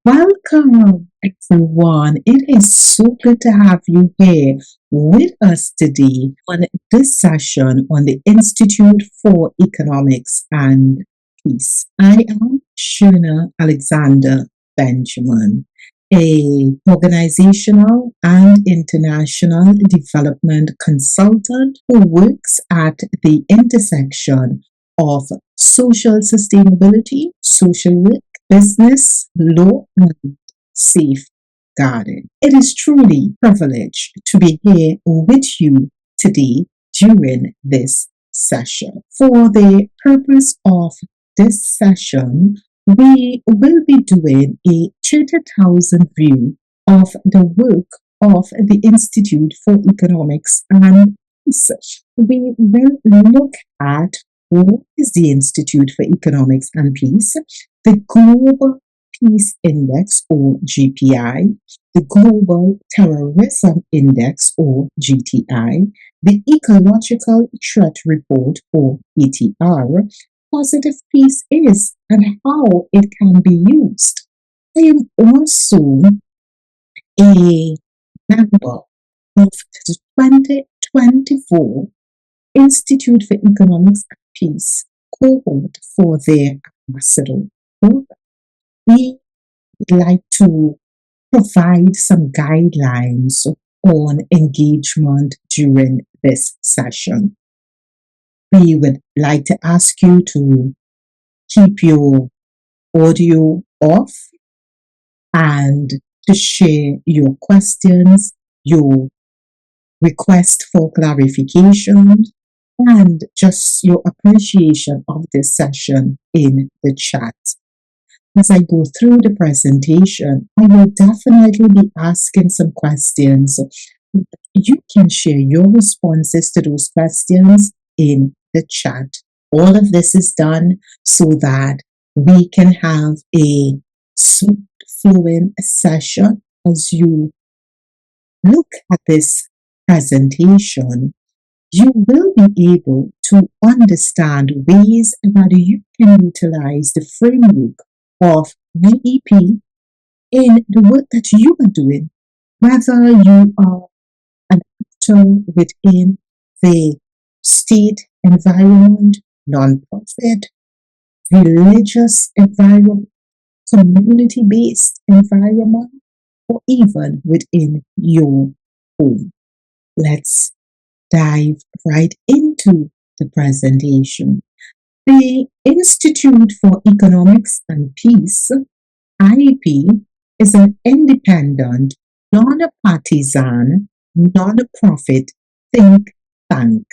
Welcome, everyone. It is so good to have you here with us today on this session on the Institute for Economics and Peace. I am Shuna Alexander Benjamin, a organizational and international development consultant who works at the intersection of social sustainability, social work, business, law, and safeguarding. It is truly a privilege to be here with you today during this session. For the purpose of this session, we will be doing a 30,000 view of the work of the Institute for Economics and Research. We will look at what is the Institute for Economics and Peace, the Global Peace Index or GPI, the Global Terrorism Index or GTI, the Ecological Threat Report or ETR, positive peace is and how it can be used. I am also a member of the 2024 Institute for Economics and Peace cohort for their Ambassador Program. We would like to provide some guidelines on engagement during this session. We would like to ask you to keep your audio off and to share your questions, your request for clarification, and just your appreciation of this session in the chat. As I go through the presentation, I will definitely be asking some questions. You can share your responses to those questions in the chat. All of this is done so that we can have a smooth flowing session as you look at this presentation. You will be able to understand ways that you can utilize the framework of IEP in the work that you are doing, whether you are an actor within the state environment, non-profit, religious environment, community-based environment, or even within your home. Let's dive right into the presentation. The Institute for Economics and Peace, IEP, is an independent, non-partisan, non-profit think tank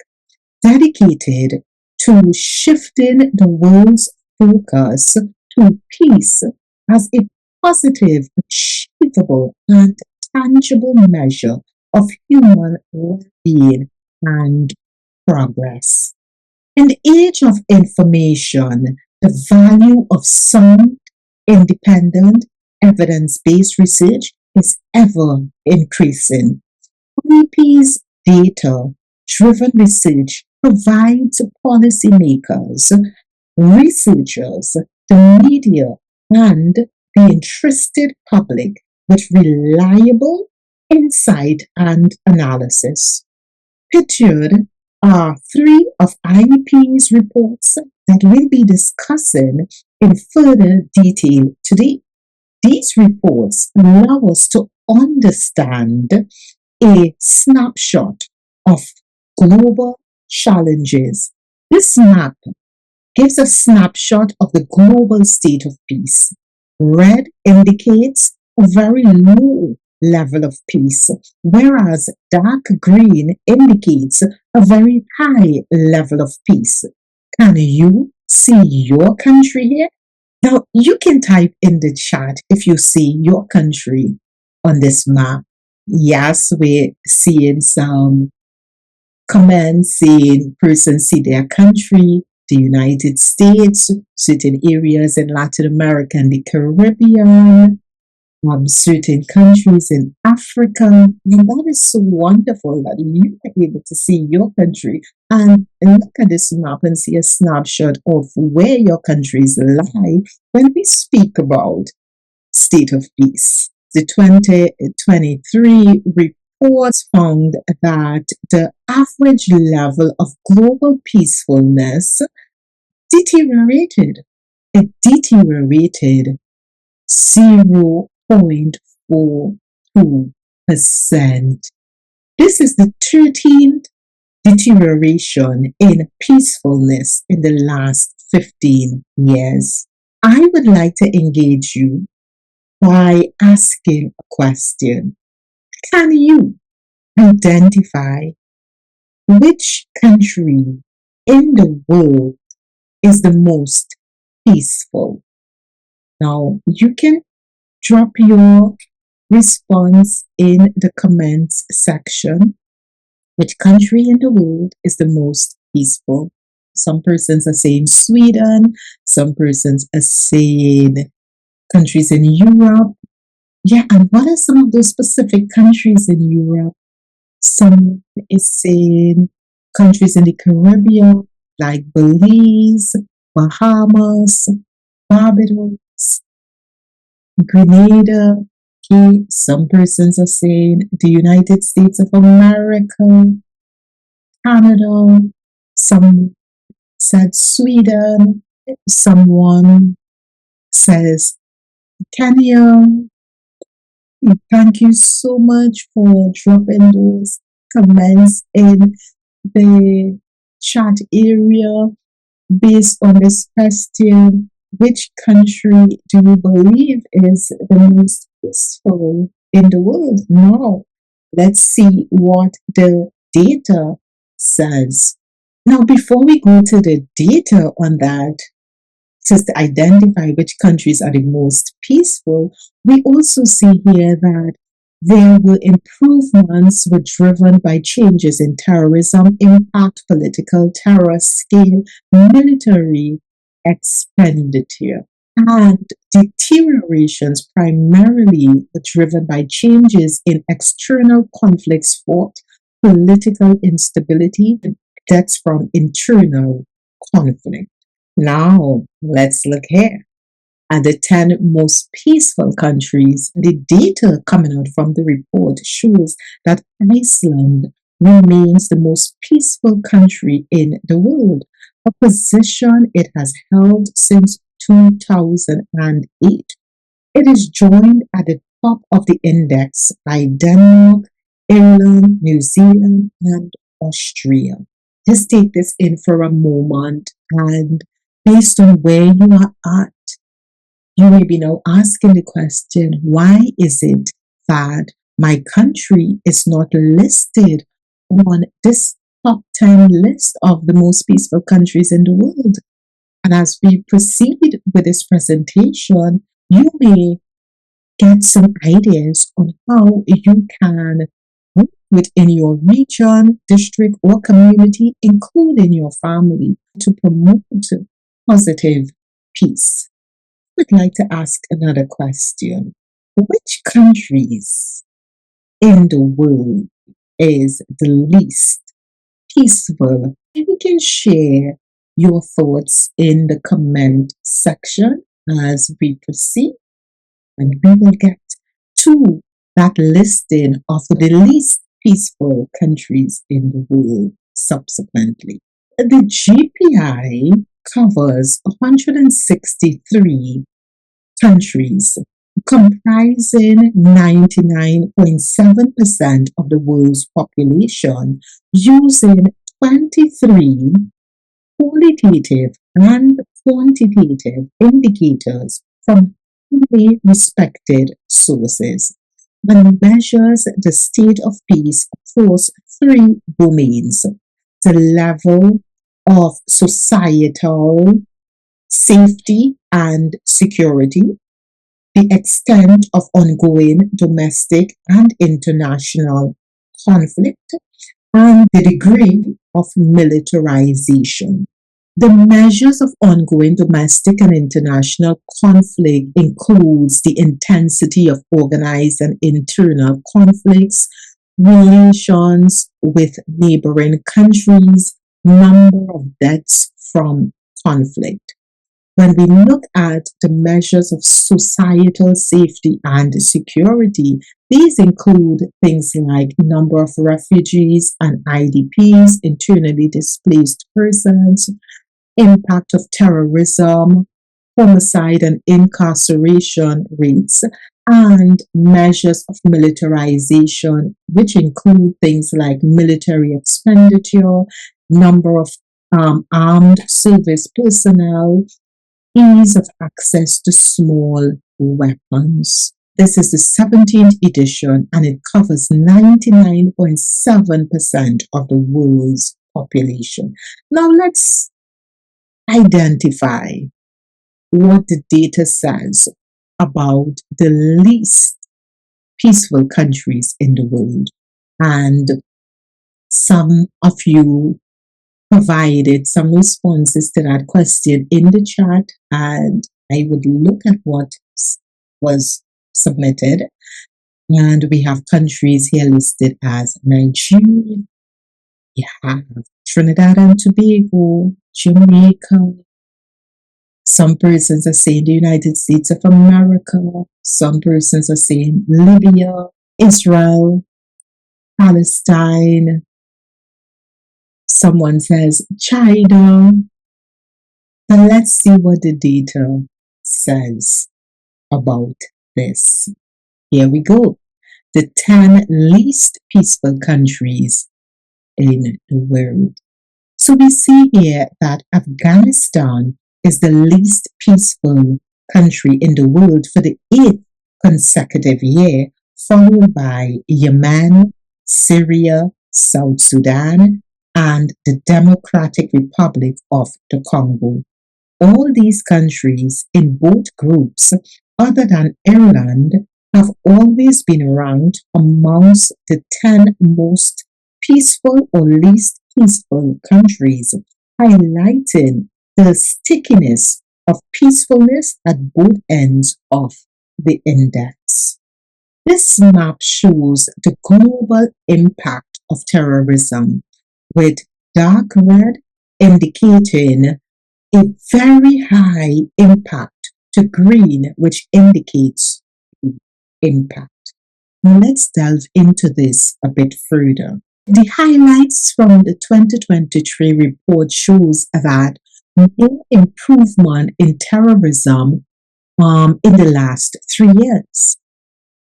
dedicated to shifting the world's focus to peace as a positive, achievable, and tangible measure of human well-being and progress. In the age of information, the value of sound, independent, evidence-based research is ever increasing. IEP's data-driven research provides policymakers, researchers, the media, and the interested public with reliable insight and analysis. Pictured are three of IEP's reports that we'll be discussing in further detail today. These reports allow us to understand a snapshot of global challenges. This map gives a snapshot of the global state of peace. Red indicates a very low level of peace, whereas dark green indicates a very high level of peace. Can you see your country here? Now, you can type in the chat if you see your country on this map. Yes, we're seeing some comments saying persons see their country, the United States, certain areas in Latin America and the Caribbean, certain countries in Africa. And that is so wonderful that you are able to see your country and look at this map and see a snapshot of where your countries lie when we speak about state of peace. The 2023 reports found that the average level of global peacefulness deteriorated. It deteriorated 0.42%. This is the 13th deterioration in peacefulness in the last 15 years. I would like to engage you by asking a question. Can you identify which country in the world is the most peaceful? Now, you can drop your response in the comments section. Which country in the world is the most peaceful? Some persons are saying Sweden, some persons are saying countries in Europe. Yeah, and what are some of those specific countries in Europe? Some is saying countries in the Caribbean, like Belize, Bahamas, Barbados, Grenada. Okay, some persons are saying the United States of America, Canada. Some said Sweden. Someone says Kenya. Thank you so much for dropping those comments in the chat area based on this question. Which country do you believe is the most peaceful in the world? Now, let's see what the data says. Now, before we go to the data on that, just to identify which countries are the most peaceful, we also see here that there were improvements were driven by changes in terrorism, impact, political terror, scale, military expenditure. And deteriorations primarily were driven by changes in external conflicts fought, political instability, and deaths from internal conflict. Now, let's look here at the 10 most peaceful countries. The data coming out from the report shows that Iceland remains the most peaceful country in the world, a position it has held since 2008. It is joined at the top of the index by Denmark, Ireland, New Zealand, and Austria. Just take this in for a moment, and based on where you are at, you may be now asking the question, why is it that my country is not listed on this top 10 list of the most peaceful countries in the world? And as we proceed with this presentation, you may get some ideas on how you can work within your region, district, or community, including your family, to promote positive peace. I would like to ask another question. Which countries in the world is the least peaceful? You can share your thoughts in the comment section as we proceed, and we will get to that listing of the least peaceful countries in the world subsequently. The GPI covers 163 countries, comprising 99.7% of the world's population, using 23 qualitative and quantitative indicators from highly respected sources, and measures the state of peace across three domains: the level of societal safety and security, the extent of ongoing domestic and international conflict, and the degree of militarization. The measures of ongoing domestic and international conflict includes the intensity of organized and internal conflicts, relations with neighboring countries, number of deaths from conflict. When we look at the measures of societal safety and security, these include things like number of refugees and IDPs, internally displaced persons, impact of terrorism, homicide and incarceration rates, and measures of militarization, which include things like military expenditure, number of armed service personnel, ease of access to small weapons. This is the 17th edition and it covers 99.7% of the world's population. Now let's identify what the data says about the least peaceful countries in the world. And some of you provided some responses to that question in the chat, and I would look at what was submitted. And we have countries here listed as Nigeria, we have Trinidad and Tobago, Jamaica. Some persons are saying the United States of America. Some persons are saying Libya, Israel, Palestine. Someone says China. But let's see what the data says about this. Here we go. The 10 least peaceful countries in the world. So we see here that Afghanistan is the least peaceful country in the world for the 8th consecutive year, followed by Yemen, Syria, South Sudan, and the Democratic Republic of the Congo. All these countries in both groups, other than Ireland, have always been ranked amongst the 10 most peaceful or least peaceful countries, highlighting the stickiness of peacefulness at both ends of the index. This map shows the global impact of terrorism, with dark red indicating a very high impact to green, which indicates impact. Now let's delve into this a bit further. The highlights from the 2023 report shows that no improvement in terrorism in the last 3 years.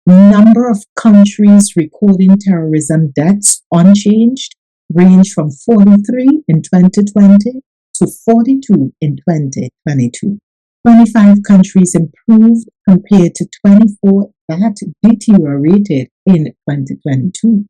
Number of countries recording terrorism deaths unchanged, range from 43 in 2020 to 42 in 2022. 25 countries improved compared to 24 that deteriorated in 2022.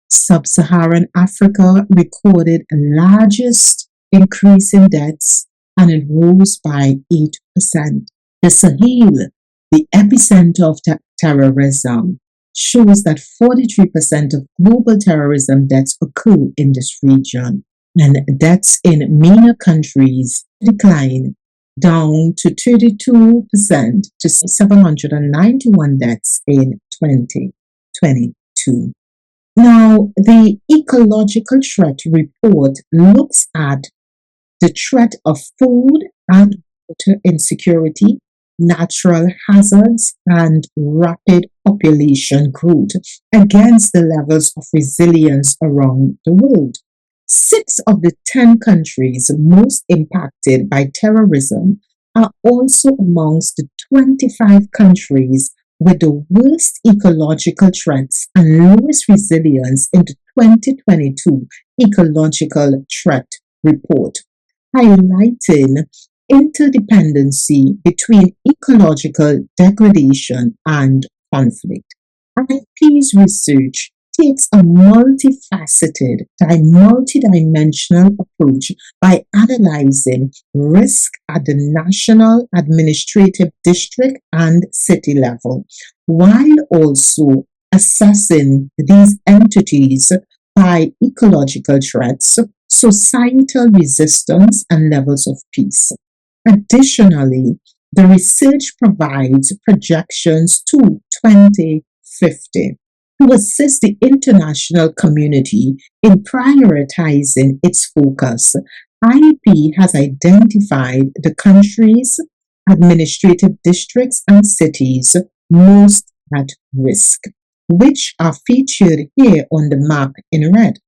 Sub-Saharan Africa recorded the largest increase in deaths and it rose by 8%. The Sahel, the epicenter of terrorism, shows that 43% of global terrorism deaths occur in this region, and deaths in MENA countries decline down to 32% to 791 deaths in 2022. Now, the Ecological Threat Report looks at the threat of food and water insecurity, natural hazards, and rapid population growth against the levels of resilience around the world. 6 of the 10 countries most impacted by terrorism are also amongst the 25 countries with the worst ecological threats and lowest resilience in the 2022 Ecological Threat Report, highlighting interdependency between ecological degradation and conflict. IEP's research takes a multifaceted, multidimensional approach by analyzing risk at the national, administrative, district, and city level, while also assessing these entities by ecological threats, societal resistance, and levels of peace. Additionally, the research provides projections to 2050 to assist the international community in prioritizing its focus. IEP has identified the countries administrative districts and cities most at risk, which are featured here on the map in red.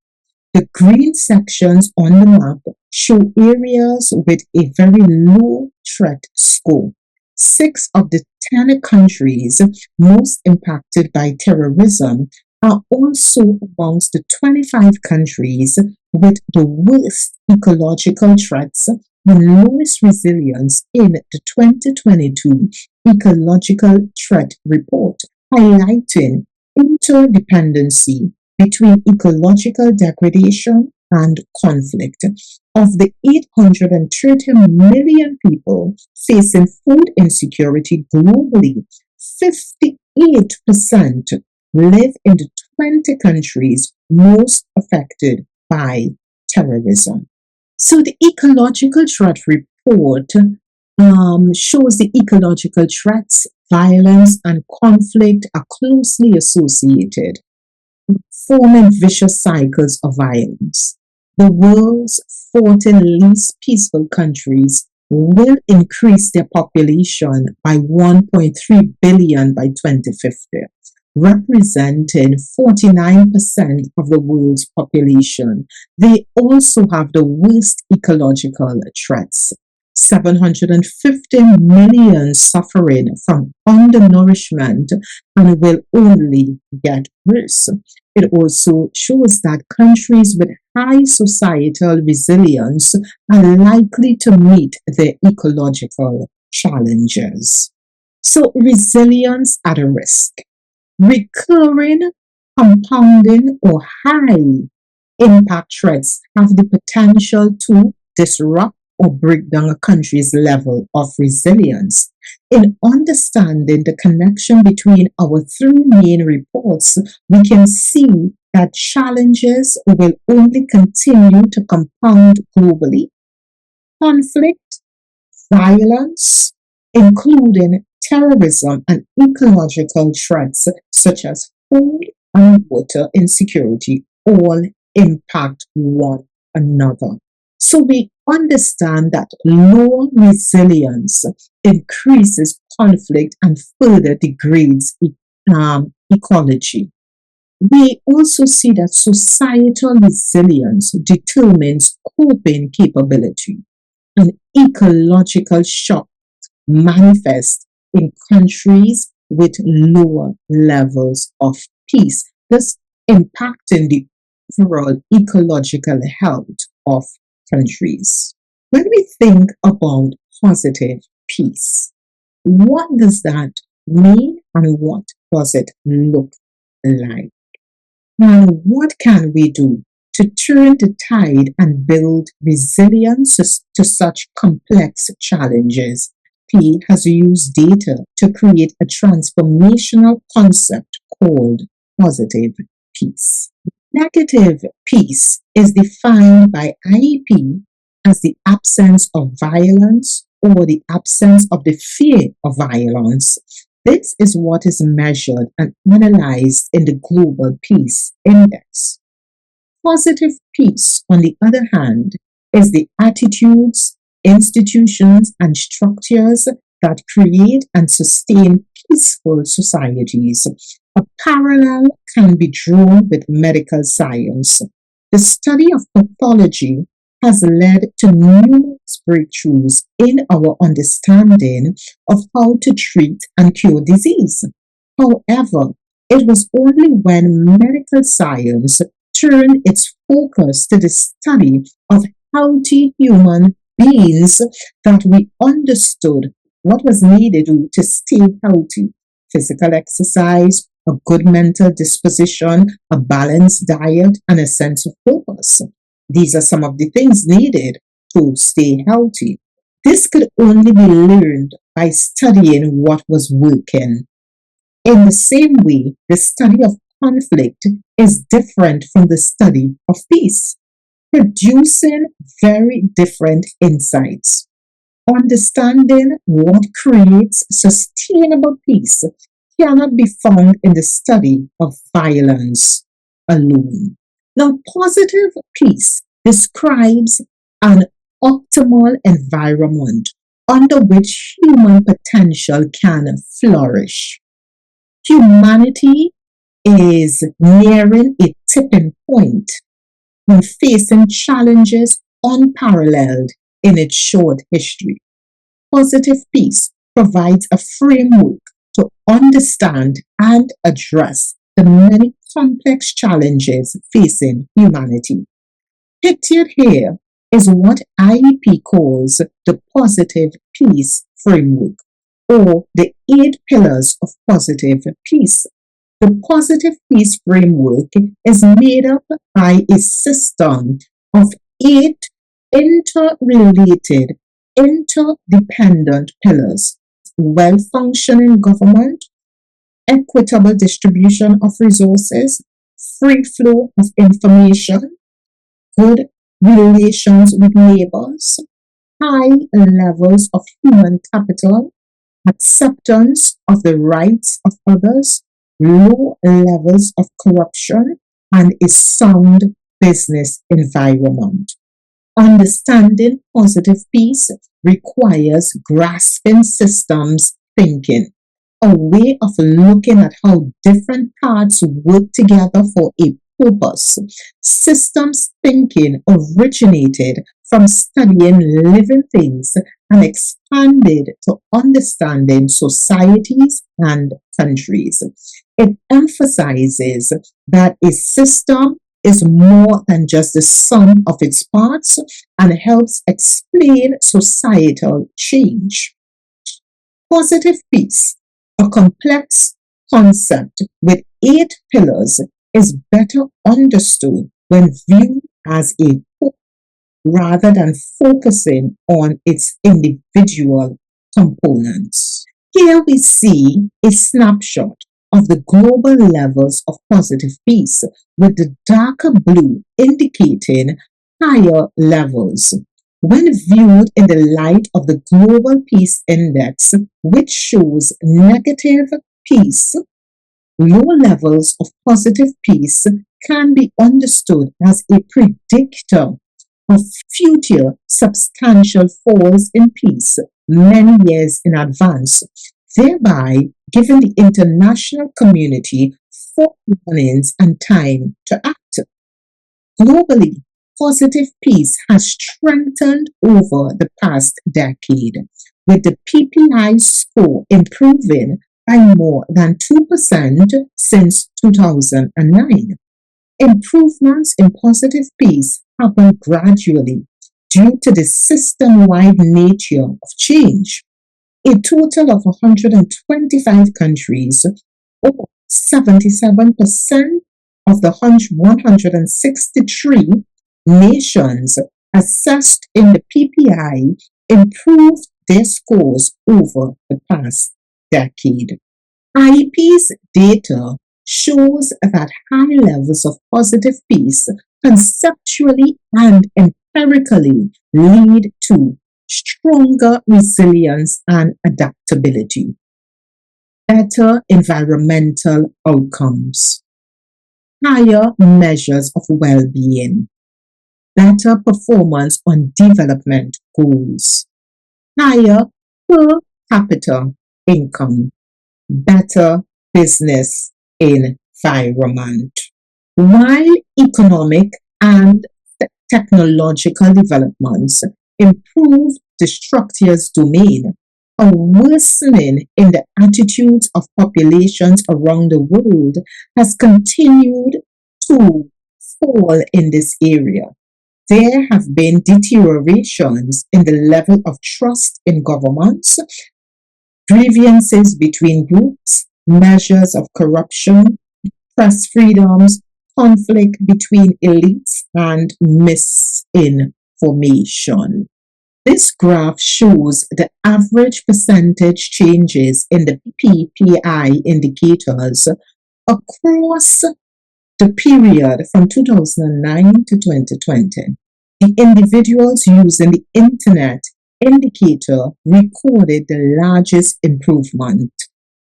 The green sections on the map show areas with a very low threat score. 6 of the 10 countries most impacted by terrorism are also amongst the 25 countries with the worst ecological threats and lowest resilience in the 2022 Ecological Threat Report, highlighting interdependency between ecological degradation and conflict. Of the 830 million people facing food insecurity globally, 58% live in the 20 countries most affected by terrorism. So the Ecological Threat Report shows the ecological threats, violence, and conflict are closely associated, forming vicious cycles of violence. The world's 14 least peaceful countries will increase their population by 1.3 billion by 2050, representing 49% of the world's population. They also have the worst ecological threats. 750 million suffering from undernourishment and will only get worse. It also shows that countries with high societal resilience are likely to meet their ecological challenges. So, resilience at a risk. Recurring, compounding, or high impact threats have the potential to disrupt or break down a country's level of resilience. In understanding the connection between our 3 main reports, we can see that challenges will only continue to compound globally. Conflict, violence, including terrorism and ecological threats such as food and water insecurity, all impact one another. So we understand that low resilience increases conflict and further degrades ecology. We also see that societal resilience determines coping capability, and ecological shock manifest in countries with lower levels of peace, thus impacting the overall ecological health of countries. When we think about positive peace, what does that mean and what does it look like? And what can we do to turn the tide and build resilience to such complex challenges? P has used data to create a transformational concept called positive peace. Negative peace is defined by IEP as the absence of violence or the absence of the fear of violence. This is what is measured and analyzed in the Global Peace Index. Positive peace, on the other hand, is the attitudes, institutions, and structures that create and sustain peaceful societies. A parallel can be drawn with medical science. The study of pathology has led to numerous breakthroughs in our understanding of how to treat and cure disease. However, it was only when medical science turned its focus to the study of healthy human beings that we understood what was needed to stay healthy. Physical exercise, a good mental disposition, a balanced diet, and a sense of purpose. These are some of the things needed to stay healthy. This could only be learned by studying what was working. In the same way, the study of conflict is different from the study of peace, producing very different insights. Understanding what creates sustainable peace cannot be found in the study of violence alone. Now, positive peace describes an optimal environment under which human potential can flourish. Humanity is nearing a tipping point when facing challenges unparalleled in its short history. Positive peace provides a framework to understand and address the many complex challenges facing humanity. Pictured here is what IEP calls the Positive Peace Framework, or the 8 pillars of positive peace. The Positive Peace Framework is made up by a system of 8 interrelated, interdependent pillars: well functioning government, equitable distribution of resources, free flow of information, good relations with neighbors, high levels of human capital, acceptance of the rights of others, low levels of corruption, and a sound business environment. Understanding positive peace requires grasping systems thinking, a way of looking at how different parts work together for a purpose. Systems thinking originated from studying living things and expanded to understanding societies and countries. It emphasizes that a system is more than just the sum of its parts and helps explain societal change. Positive peace, a complex concept with 8 pillars, is better understood when viewed as a whole rather than focusing on its individual components. Here we see a snapshot of the global levels of positive peace, with the darker blue indicating higher levels. When viewed in the light of the Global Peace Index, which shows negative peace, low levels of positive peace can be understood as a predictor of future substantial falls in peace many years in advance, thereby giving the international community forewarnings and time to act. Globally, positive peace has strengthened over the past decade, with the PPI score improving by more than 2% since 2009. Improvements in positive peace happen gradually due to the system-wide nature of change. A total of 125 countries, or 77% of the 163 nations assessed in the PPI, improved their scores over the past decade. IEP's data shows that high levels of positive peace conceptually and empirically lead to stronger resilience and adaptability, better environmental outcomes, higher measures of well-being, better performance on development goals, higher per capita income, better business environment. While economic and technological developments improve the structure's domain, a worsening in the attitudes of populations around the world has continued to fall in this area. There have been deteriorations in the level of trust in governments, grievances between groups, measures of corruption, press freedoms, conflict between elites, and misinformation. This graph shows the average percentage changes in the PPI indicators across the period from 2009 to 2020. The individuals using the internet indicator recorded the largest improvement,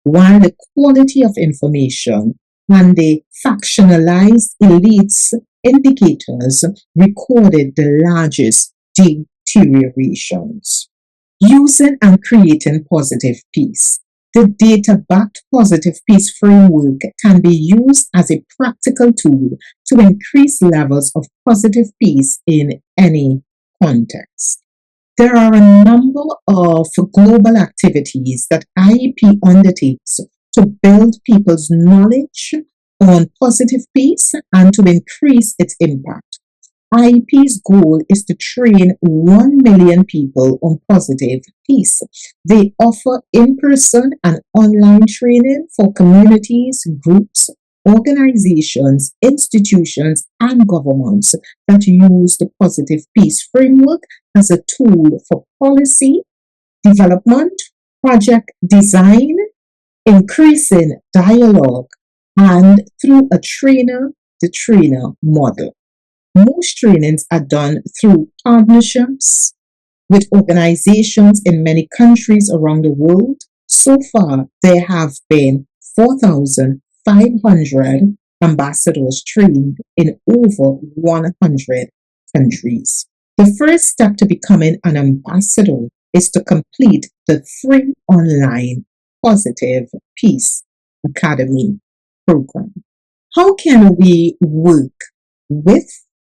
while the quality of information and the factionalized elites indicators recorded the largest deteriorations. Using and creating positive peace. The data-backed positive peace framework can be used as a practical tool to increase levels of positive peace in any context. There are a number of global activities that IEP undertakes to build people's knowledge on positive peace and to increase its impact. IEP's goal is to train 1 million people on positive peace. They offer in person and online training for communities, groups, organizations, institutions, and governments that use the positive peace framework as a tool for policy development, project design, increasing dialogue, and through a trainer the trainer model. Most trainings are done through partnerships with organizations in many countries around the world. So far, there have been 4,500 ambassadors trained in over 100 countries. The first step to becoming an ambassador is to complete the free online Positive Peace Academy program. How can we work with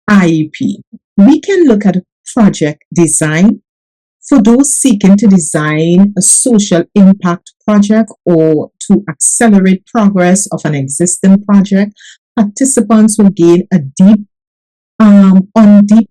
IEP? We can look at project design for those seeking to design a social impact project or to accelerate progress of an existing project. Participants will gain a deep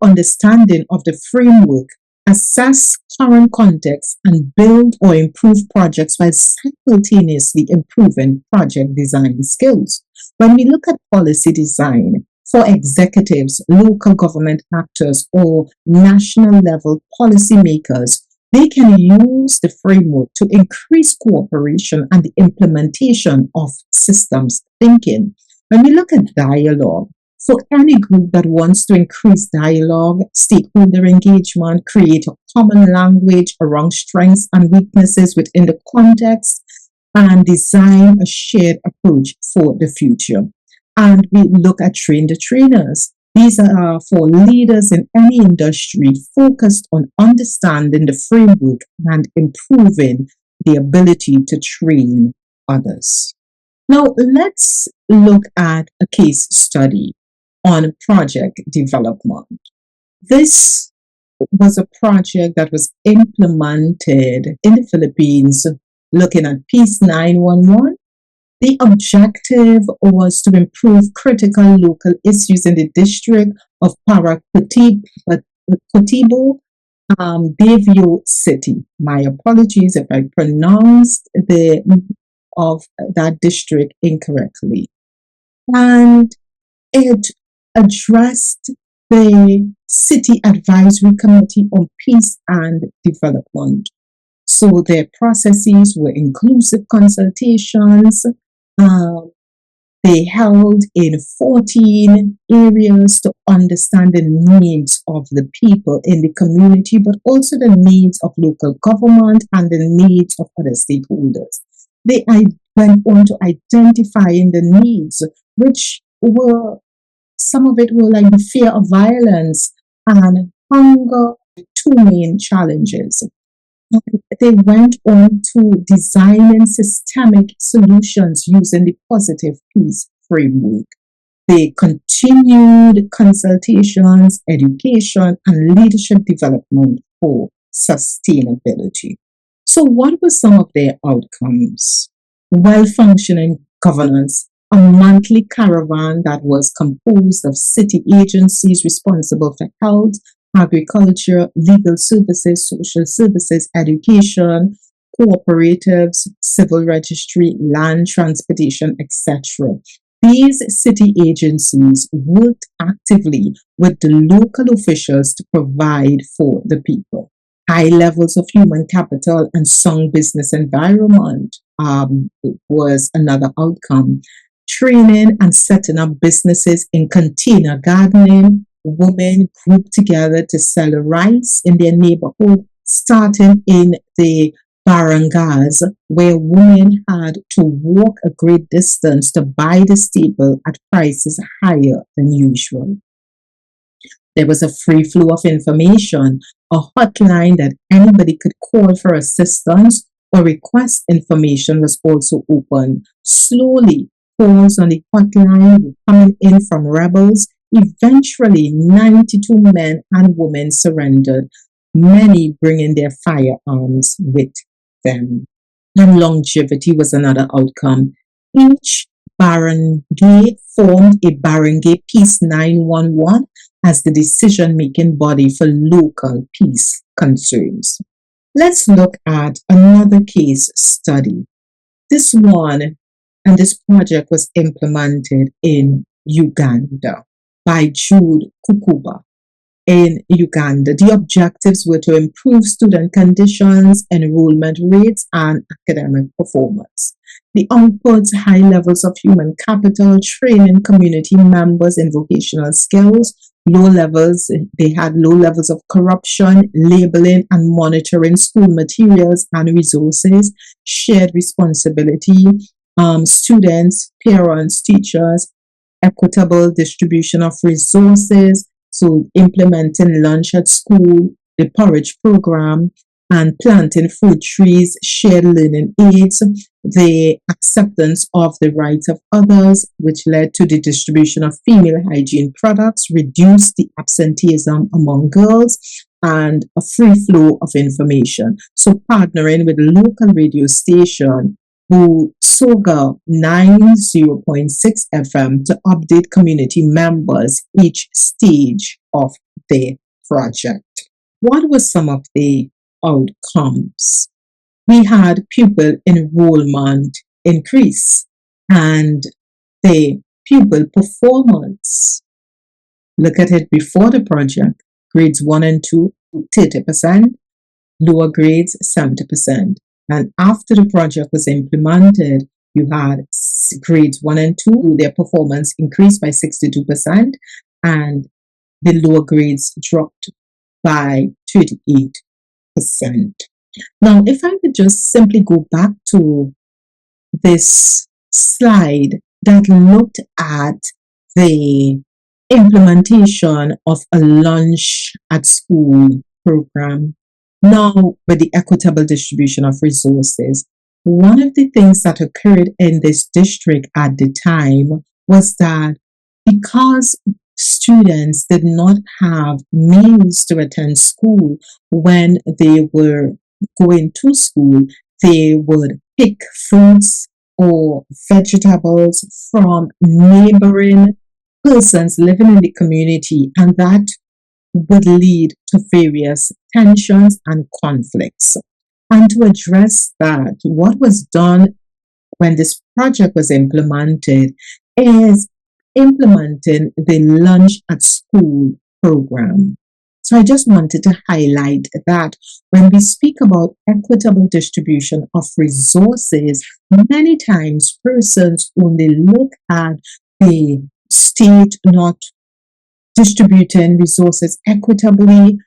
understanding of the framework, assess current context, and build or improve projects while simultaneously improving project design skills. When we look at policy design, for executives, local government actors, or national level policymakers, they can use the framework to increase cooperation and the implementation of systems thinking. When we look at dialogue, for any group that wants to increase dialogue, stakeholder engagement, create a common language around strengths and weaknesses within the context, and design a shared approach for the future. And we look at train the trainers. These are for leaders in any industry focused on understanding the framework and improving the ability to train others. Now, let's look at a case study on project development. This was a project that was implemented in the Philippines looking at Peace 911. The objective was to improve critical local issues in the district of Paracotibo, Bayview City. My apologies if I pronounced the of that district incorrectly. And it addressed the City Advisory Committee on Peace and Development. So their processes were inclusive consultations. They held in 14 areas to understand the needs of the people in the community, but also the needs of local government and the needs of other stakeholders. They went on to identifying the needs, which were, some of it were like the fear of violence and hunger, two main challenges. They went on to designing systemic solutions using the positive peace framework. They continued consultations, education, and leadership development for sustainability. So, what were some of their outcomes? Well-functioning governance, a monthly caravan that was composed of city agencies responsible for health, agriculture, legal services, social services, education, cooperatives, civil registry, land transportation, etc. These city agencies worked actively with the local officials to provide for the people. High levels of human capital and strong business environment was another outcome. Training and setting up businesses in container gardening. Women grouped together to sell rice in their neighborhood, starting in the barangays, where women had to walk a great distance to buy the staple at prices higher than usual. There was a free flow of information a hotline that anybody could call for assistance or request information was also open. Slowly, calls on the hotline were coming in from rebels. Eventually, 92 men and women surrendered, many bringing their firearms with them. And longevity was another outcome. Each barangay formed a barangay Peace 911 as the decision-making body for local peace concerns. Let's look at another case study. This one and this project was implemented in Uganda by Jude Kukuba. In Uganda, the objectives were to improve student conditions, enrollment rates, and academic performance. The outputs, high levels of human capital, training community members in vocational skills, they had low levels of corruption, labeling and monitoring school materials and resources, shared responsibility, students, parents, teachers, equitable distribution of resources, so implementing lunch at school, the porridge program, and planting fruit trees, shared learning aids, the acceptance of the rights of others, which led to the distribution of female hygiene products, reduced the absenteeism among girls, and a free flow of information. So partnering with a local radio station Soga 90.6 FM to update community members each stage of the project. What were some of the outcomes? We had pupil enrollment increase and the pupil performance. Look at it before the project. Grades 1 and 2, 30%, lower grades, 70%. And after the project was implemented, you had grades 1 and 2, their performance increased by 62%, and the lower grades dropped by 38%. Now, if I could just simply go back to this slide that looked at the implementation of a lunch at school program. Now, with the equitable distribution of resources, one of the things that occurred in this district at the time was that because students did not have means to attend school when they were going to school, they would pick fruits or vegetables from neighboring persons living in the community, and that would lead to various tensions and conflicts. And to address that, what was done when this project was implemented is implementing the lunch at school program. So I just wanted to highlight that when we speak about equitable distribution of resources, many times persons only look at the state not distributing resources equitably.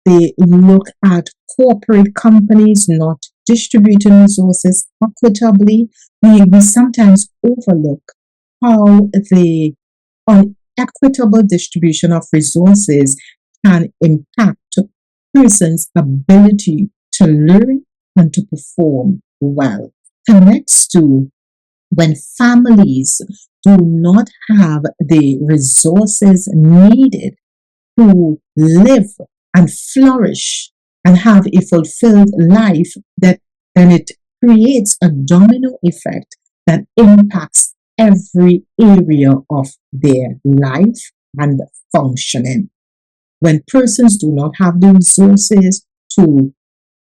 They look at corporate companies not distributing resources equitably. We sometimes overlook how the unequitable distribution of resources can impact persons' ability to learn and to perform well. Connects to when families do not have the resources needed to live and flourish and have a fulfilled life, that then it creates a domino effect that impacts every area of their life and functioning. When persons do not have the resources to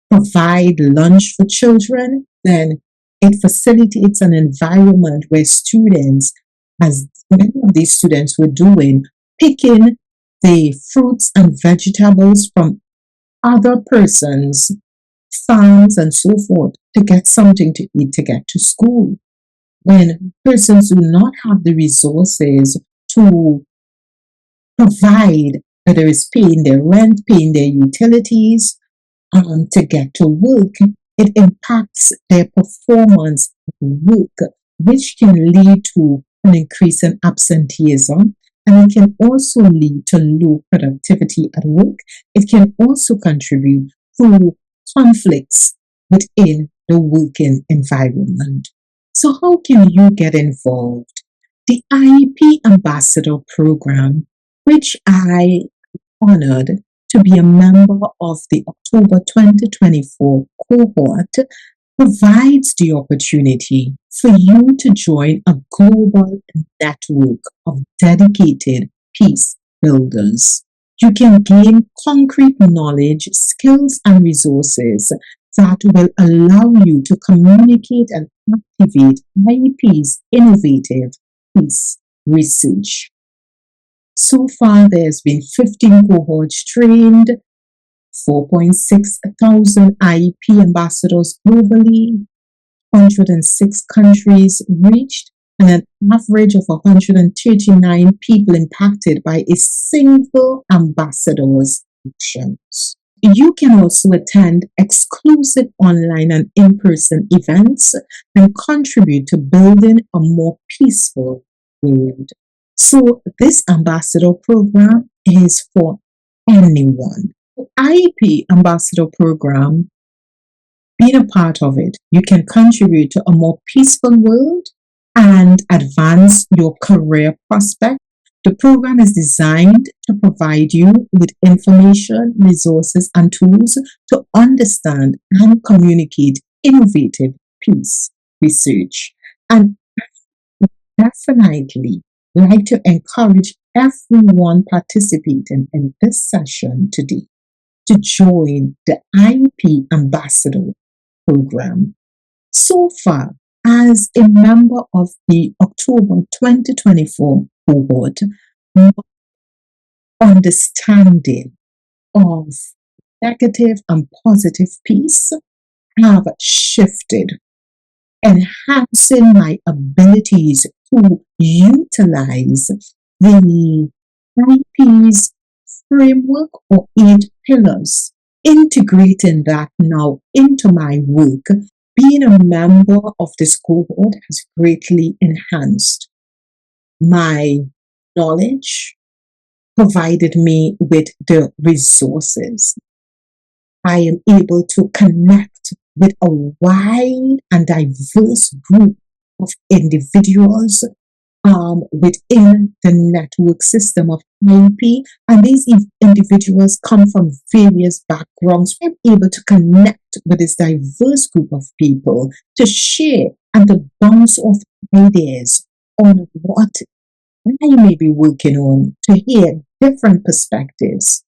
provide lunch for children, then it facilitates an environment where students, as many of these students were doing, picking the fruits and vegetables from other persons' farms and so forth to get something to eat to get to school. When persons do not have the resources to provide, whether it's paying their rent, paying their utilities, to get to work, it impacts their performance at work, which can lead to an increase in absenteeism and it can also lead to low productivity at work. It can also contribute to conflicts within the working environment. So, how can you get involved? The IEP Ambassador Program, which I honored to be a member of the October 2024 cohort, provides the opportunity for you to join a global network of dedicated peace builders. You can gain concrete knowledge, skills, and resources that will allow you to communicate and activate IEP's innovative peace research. So far, there's been 15 cohorts trained, 4.6 thousand IEP ambassadors globally, 106 countries reached, and an average of 139 people impacted by a single ambassador's actions. You can also attend exclusive online and in-person events and contribute to building a more peaceful world. So this ambassador program is for anyone. The IEP Ambassador Program, being a part of it, you can contribute to a more peaceful world and advance your career prospects. The program is designed to provide you with information, resources, and tools to understand and communicate innovative peace research. And definitely like to encourage everyone participating in this session today to join the IEP Ambassador Program. So far, as a member of the October 2024 cohort, my understanding of negative and positive peace have shifted, enhancing my abilities to utilize the IEP's framework or 8 pillars, integrating that now into my work. Being a member of this cohort has greatly enhanced my knowledge, provided me with the resources. I am able to connect with a wide and diverse group of individuals within the network system of IEP, and these individuals come from various backgrounds. I'm able to connect with this diverse group of people to share and to bounce off ideas on what I may be working on, to hear different perspectives.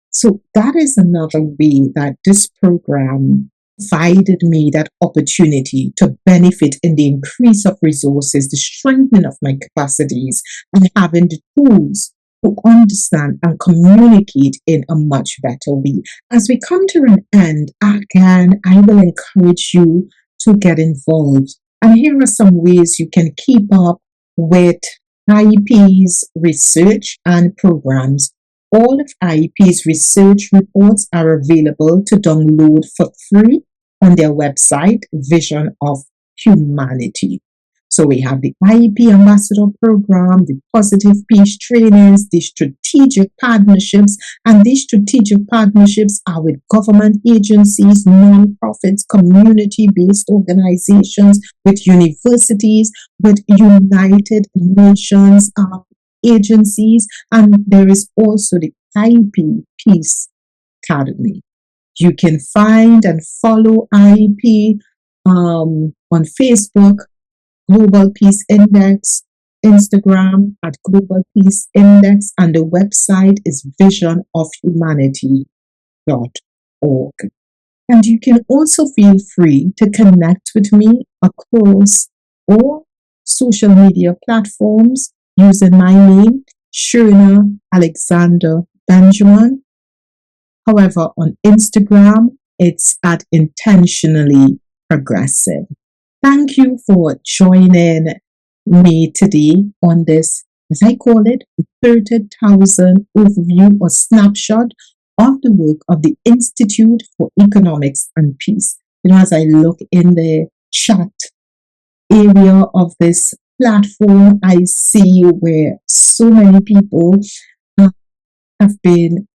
So that is another way that this program provided me that opportunity to benefit in the increase of resources, the strengthening of my capacities, and having the tools to understand and communicate in a much better way. As we come to an end, again, I will encourage you to get involved. And here are some ways you can keep up with IEP's research and programs. All of IEP's research reports are available to download for free on their website, Vision of Humanity. So we have the IEP Ambassador Program, the Positive Peace Trainings, the strategic partnerships, and these strategic partnerships are with government agencies, non-profits, community-based organizations, with universities, with United Nations agencies, and there is also the IEP Peace Academy. You can find and follow IEP on Facebook, Global Peace Index, Instagram at Global Peace Index, and the website is visionofhumanity.org. And you can also feel free to connect with me across all social media platforms using my name, Shirna Alexander Benjamin. However, on Instagram, it's at Intentionally Progressive. Thank you for joining me today on this, as I call it, the 30,000 overview or snapshot of the work of the Institute for Economics and Peace. As I look in the chat area of this platform I see where so many people uh, have been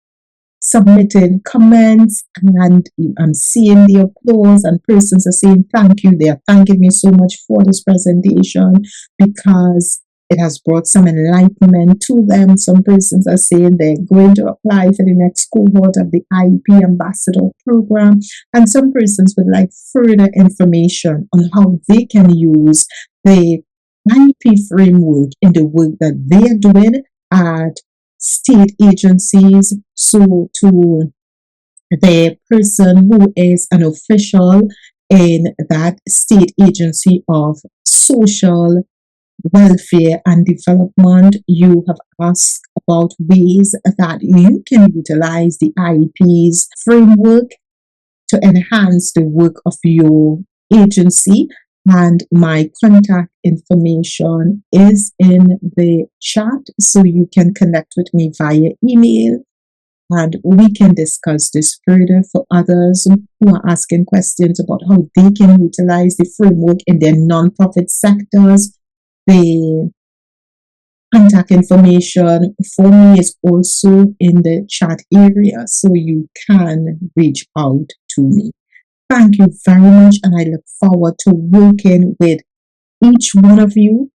submitting comments, and I'm seeing the applause, and persons are saying thank you. They are thanking me so much for this presentation because it has brought some enlightenment to them. Some persons are saying they're going to apply for the next cohort of the IEP Ambassador Program, and some persons would like further information on how they can use the IEP framework in the work that they are doing at state agencies. So to the person who is an official in that state agency of social welfare and development, you have asked about ways that you can utilize the IEP's framework to enhance the work of your agency. And my contact information is in the chat, so you can connect with me via email and we can discuss this further. For others who are asking questions about how they can utilize the framework in their nonprofit sectors, the contact information for me is also in the chat area, so you can reach out to me. Thank you very much, and I look forward to working with each one of you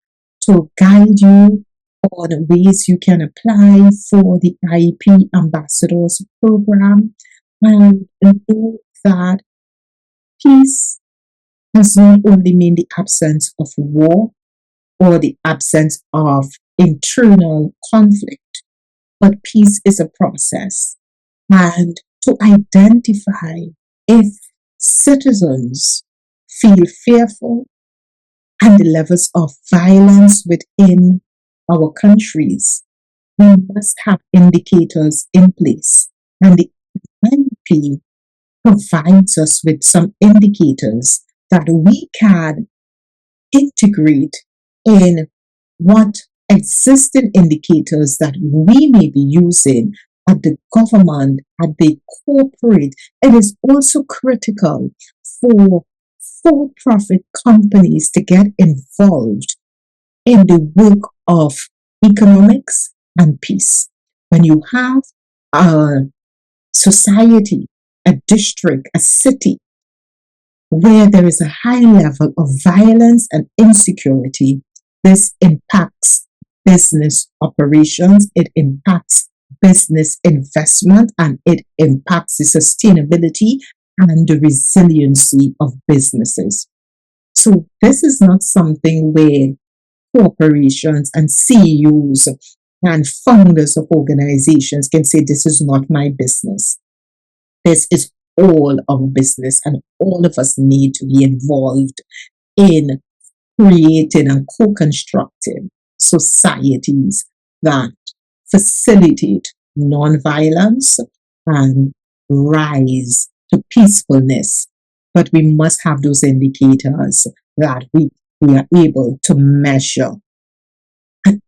to guide you on ways you can apply for the IEP Ambassadors Program. And know that peace does not only mean the absence of war or the absence of internal conflict, but peace is a process. And to identify if citizens feel fearful and the levels of violence within our countries, we must have indicators in place. And the IEP provides us with some indicators that we can integrate in what existing indicators that we may be using at the government, at the corporate. It is also critical for for-profit companies to get involved in the work of economics and peace. When you have a society, a district, a city where there is a high level of violence and insecurity, this impacts business operations, it impacts business investment, and it impacts the sustainability and the resiliency of businesses. So this is not something where corporations and CEOs and founders of organizations can say, this is not my business. This is all our business, and all of us need to be involved in creating and co-constructing societies that facilitate non-violence and rise to peacefulness. But we must have those indicators that we are able to measure